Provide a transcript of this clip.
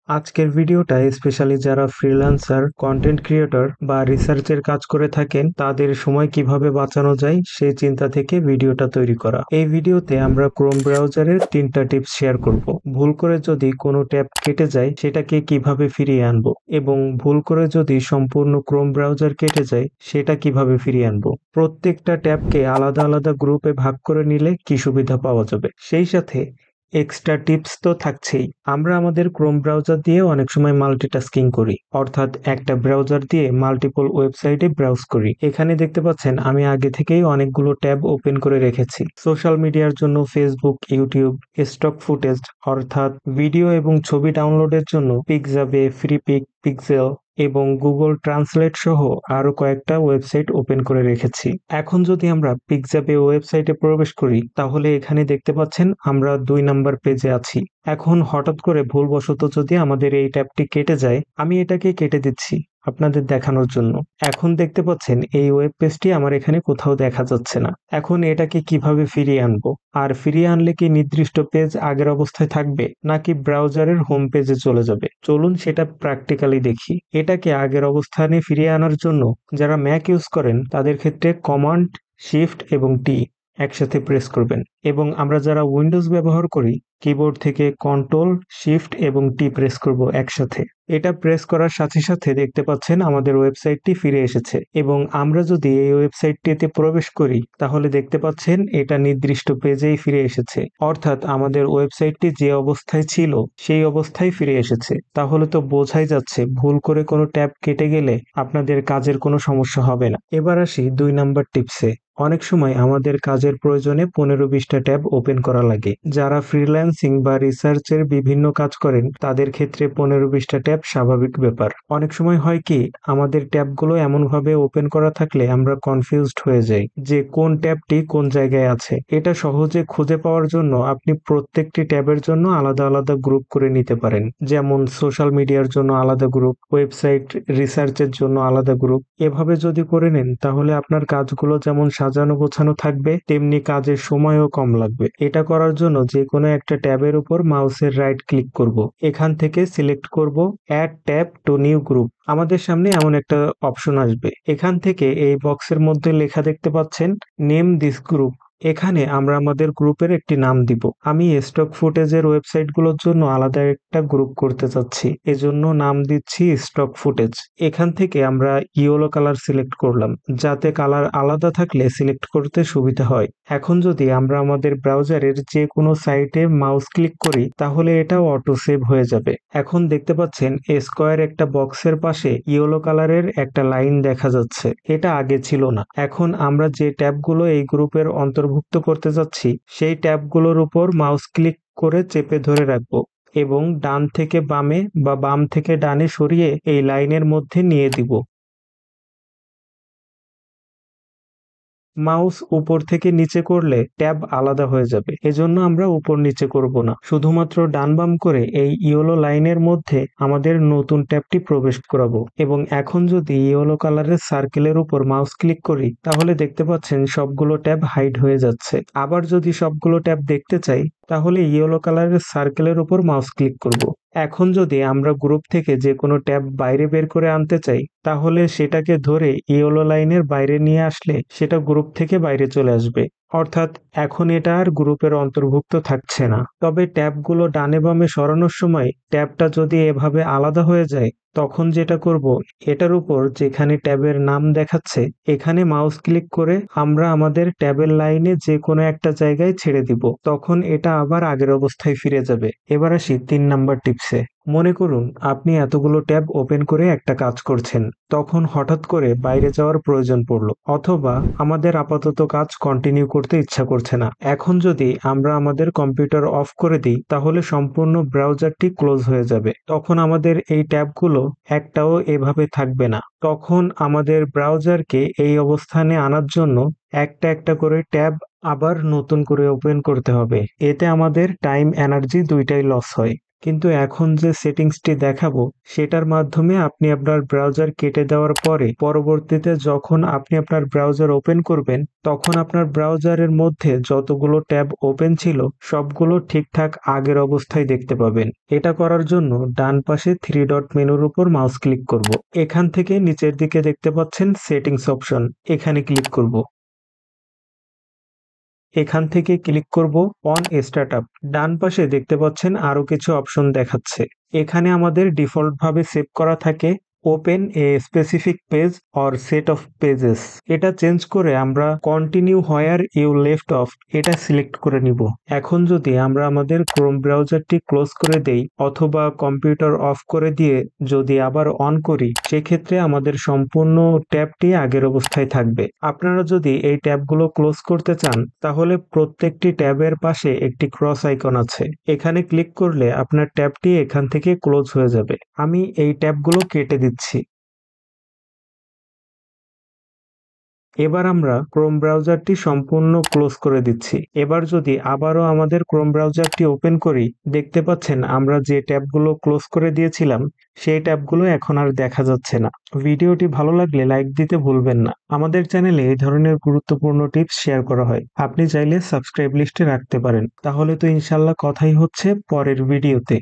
আজকের ভিডিওটা স্পেশালি যারা ফ্রিল্যান্সার, কন্টেন্ট ক্রিয়েটর বা রিসার্চের কাজ করে থাকেন তাদের সময় কিভাবে বাঁচানো যায় সেই চিন্তা থেকে ভিডিওটা তৈরি করা। এই ভিডিওতে আমরা ক্রোম ব্রাউজারের 3টা টিপস শেয়ার করব। ভুল করে যদি কোনো ট্যাব কেটে যায় সেটাকে কিভাবে ফিরিয়ে আনবো, এবং ভুল করে যদি সম্পূর্ণ ক্রোম ব্রাউজার কেটে যায় সেটা কিভাবে ফিরিয়ে আনবো। প্রত্যেকটা ট্যাবকে আলাদা আলাদা গ্রুপে ভাগ করে নিলে কি সুবিধা পাওয়া যাবে, সেই সাথে এক্সট্রা টিপস তো থাকছেই। আমরা আমাদের ক্রোম ব্রাউজার দিয়ে অনেক সময় মাল্টিটাস্কিং করি, অর্থাৎ একটা ব্রাউজার দিয়ে মাল্টিপল ওয়েবসাইটে ব্রাউজ করি। এখানে দেখতে পাচ্ছেন আমি আগে থেকেই অনেকগুলো ট্যাব ওপেন করে রেখেছি। সোশ্যাল মিডিয়ার জন্য ফেসবুক, ইউটিউব, স্টক ফুটেজ অর্থাৎ ভিডিও এবং ছবি ডাউনলোডের জন্য পিক্সাবে, ফ্রিপিক, পিক্সেল এবং গুগল ট্রান্সলেট সহ আরো কয়েকটা ওয়েবসাইট ওপেন করে রেখেছি। এখন যদি আমরা পিক্সাবে ওয়েবসাইটে প্রবেশ করি তাহলে এখানে দেখতে পাচ্ছেন আমরা 2 নাম্বার পেজে আছি। এখন হঠাৎ করে ভুলবশত যদি আমাদের এই ট্যাবটি কেটে যায়, আমি এটাকে কেটে দিচ্ছি আপনাদের দেখানোর জন্য। এখন দেখতে পাচ্ছেন এই ওয়েব পেজটি আমার এখানে কোথাও দেখা যাচ্ছে না। এখন এটাকে কিভাবে ফিরিয়ে আনবো, আর ফিরিয়ে আনলে কি নির্দিষ্ট পেজ আগের অবস্থায় থাকবে নাকি ব্রাউজারের হোম পেজে চলে যাবে? চলুন সেটা প্র্যাকটিক্যালি দেখি। এটাকে আগের অবস্থানে ফিরিয়ে আনার জন্য যারা ম্যাক ইউজ করেন তাদের ক্ষেত্রে কমান্ড, শিফট এবং টি একসাথে প্রেস করবেন, এবং আমরা যারা উইন্ডোজ ব্যবহার করি কিবোর্ড থেকে কন্ট্রোল, শিফট এবং টি প্রেস করব একসাথে। এটা প্রেস করার সাথে সাথে দেখতে পাচ্ছেন আমাদের ওয়েবসাইটটি ফিরে এসেছে, এবং আমরা যদি এই ওয়েবসাইটটিতে প্রবেশ করি তাহলে দেখতে পাচ্ছেন এটা নির্দিষ্ট পেজেই ফিরে এসেছে, অর্থাৎ আমাদের ওয়েবসাইটটি যে অবস্থায় ছিল সেই অবস্থায় ফিরে এসেছে। তাহলে তো বোঝাই যাচ্ছে ভুল করে কোনো ট্যাব কেটে গেলে আপনাদের কাজের কোনো সমস্যা হবে না। এবার আসি 2 নাম্বার টিপসে। অনেক সময় আমাদের কাজের প্রয়োজনে 15-20টা ট্যাব ওপেন করা লাগে। যারা ফ্রিল্যান্সিং বা রিসার্চের বিভিন্ন কাজ করেন তাদের ক্ষেত্রে 15-20টা ট্যাব স্বাভাবিক ব্যাপার। অনেক সময় হয় কি, আমাদের ট্যাবগুলো এমনভাবে ওপেন করা থাকলে আমরা কনফিউজড হয়ে যাই যে কোন ট্যাবটি কোন জায়গায় আছে। এটা সহজে খুঁজে পাওয়ার জন্য আপনি প্রত্যেকটি ট্যাবের জন্য আলাদা আলাদা গ্রুপ করে নিতে পারেন। যেমন সোশ্যাল মিডিয়ার জন্য আলাদা গ্রুপ, ওয়েবসাইট রিসার্চের জন্য আলাদা গ্রুপ। এভাবে যদি করে নেন তাহলে আপনার কাজগুলো যেমন সাজানো গোছানো থাকবে তেমনি কাজের সময়ও কম লাগবে। এটা করার জন্য যে কোনো একটা ট্যাবের উপর মাউসের রাইট ক্লিক করব। এখান থেকে সিলেক্ট করব add tab to new group. আমাদের সামনে এমন একটা অপশন আসবে। এখান থেকে এই বক্সের মধ্যে লেখা দেখতে পাচ্ছেন নেম দিস গ্রুপ। এখানে আমরা আমাদের গ্রুপের একটি নাম দিব। আমি স্টক ফুটেজের ওয়েবসাইটগুলোর জন্য আলাদা একটা গ্রুপ করতে চাচ্ছি, এজন্য নাম দিচ্ছি স্টক ফুটেজ। এখান থেকে আমরা ইয়েলো কালার সিলেক্ট করলাম, যাতে কালার আলাদা থাকলে সিলেক্ট করতে সুবিধা হয়। এখন যদি আমরা আমাদের ব্রাউজারের যে কোনো সাইটে মাউস ক্লিক করি তাহলে এটা অটো সেভ হয়ে যাবে। এখন দেখতে পাচ্ছেন স্কোয়ার একটা বক্সের পাশে ইয়েলো কালারের একটা লাইন দেখা যাচ্ছে। এটা আগে ছিল না। এখন আমরা যে ট্যাবগুলো এই গ্রুপের অন্তর্ভুক্ত করতে যাচ্ছি সেই ট্যাবগুলোর উপর মাউস ক্লিক করে চেপে ধরে রাখবো এবং ডান থেকে বামে বা বাম থেকে ডানে সরিয়ে এই লাইনের মধ্যে নিয়ে দিব। মাউস উপর থেকে নিচে করলে ট্যাব আলাদা হয়ে যাবে, এজন্য আমরা উপর নিচে করব না, শুধুমাত্র ডান বাম করে এই ইয়েলো লাইনের মধ্যে আমাদের নতুন ট্যাবটি প্রবেশ করাবো। এবং এখন যদি ইয়েলো কালারের সার্কেলের উপর মাউস ক্লিক করি তাহলে দেখতে পাচ্ছেন সবগুলো ট্যাব হাইড হয়ে যাচ্ছে। আবার যদি সবগুলো ট্যাব দেখতে চাই তাহলে ইয়েলো কালারের সার্কেলের উপর মাউস ক্লিক করব। এখন যদি আমরা গ্রুপ থেকে যে কোনো ট্যাব বাইরে বের করে আনতে চাই তাহলে সেটাকে ধরে ইয়েলো লাইনের বাইরে নিয়ে আসলে সেটা গ্রুপ থেকে বাইরে চলে আসবে, অর্থাৎ এখন এটা আর গ্রুপের অন্তর্ভুক্ত থাকছে না। তবে ট্যাবগুলো ডানে বামে সরানোর সময় ট্যাবটা যদি এভাবে আলাদা হয়ে যায় তখন যেটা করব, এটার উপর যেখানে ট্যাবের নাম দেখাচ্ছে এখানে মাউস ক্লিক করে আমরা আমাদের ট্যাবের লাইনে যে কোনো একটা জায়গায় ছেড়ে দিব, তখন এটা আবার আগের অবস্থায় ফিরে যাবে। এবার আসি 3 নাম্বার টিপসে। মনে করুন আপনি এতগুলো ট্যাব ওপেন করে একটা কাজ করছেন, তখন হঠাৎ করে বাইরে যাওয়ার প্রয়োজন পড়লো, অথবা আমাদের আপাতত কাজ কন্টিনিউ করতে ইচ্ছা করছে না। এখন যদি আমরা আমাদের কম্পিউটার অফ করে দিই তাহলে সম্পূর্ণ ব্রাউজারটি ক্লোজ হয়ে যাবে। তখন আমাদের এই ট্যাবগুলো একটাও এভাবে থাকবে না। তখন আমাদের ব্রাউজারকে এই অবস্থানে আনার জন্য একটা একটা করে ট্যাব আবার নতুন করে ওপেন করতে হবে। এতে আমাদের টাইম এনার্জি দুইটাই লস হয়। কিন্তু এখন যে সেটিংসটি দেখাবো সেটার মাধ্যমে আপনি আপনার ব্রাউজার কেটে দেওয়ার পরে পরবর্তীতে যখন আপনি আপনার ব্রাউজার ওপেন করবেন তখন আপনার ব্রাউজারের মধ্যে যতগুলো ট্যাব ওপেন ছিল সবগুলো ঠিকঠাক আগের অবস্থায় দেখতে পাবেন। এটা করার জন্য ডান পাশে থ্রি ডট মেনুর উপর মাউস ক্লিক করব। এখান থেকে নিচের দিকে দেখতে পাচ্ছেন সেটিংস অপশন, এখানে ক্লিক করব। এখান থেকে ক্লিক করব অন স্টার্টআপ। ডান পাশে দেখতে পাচ্ছেন আরো কিছু অপশন দেখাচ্ছে। এখানে আমাদের ডিফল্ট ভাবে সেভ করা থাকে open a specific page or set of pages. এটা চেঞ্জ করে আমরা continue where you left off এটা সিলেক্ট করে নিব। এখন যদি আমরা আমাদের ক্রোম ব্রাউজারটি ক্লোজ করে দেই অথবা কম্পিউটার অফ করে দিয়ে যদি আবার অন করি সেক্ষেত্রে আমাদের সম্পূর্ণ ট্যাবটি আগের অবস্থায় থাকবে। আপনারা যদি এই ট্যাবগুলো ক্লোজ করতে চান তাহলে প্রত্যেকটি ট্যাবের পাশে একটি ক্রস আইকন আছে, এখানে ক্লিক করলে আপনার ট্যাবটি এখান থেকে ক্লোজ হয়ে যাবে। আমি এই ট্যাবগুলো কেটে দিচ্ছি। এবার আমরা ক্রোম ব্রাউজারটি সম্পূর্ণ ক্লোজ করে দিচ্ছি। এবার যদি আবারও আমাদের ক্রোম ব্রাউজারটি ওপেন করি দেখতে পাচ্ছেন আমরা যে ট্যাবগুলো ক্লোজ করে দিয়েছিলাম সেই ট্যাবগুলো এখন আর দেখা যাচ্ছে না। ভিডিওটি ভালো লাগলে লাইক দিতে ভুলবেন না। আমাদের চ্যানেলে এই ধরনের গুরুত্বপূর্ণ টিপস শেয়ার করা হয়, আপনি চাইলে সাবস্ক্রাইব লিস্টে রাখতে পারেন। তাহলে তো ইনশাল্লাহ কথাই হচ্ছে পরের ভিডিওতে।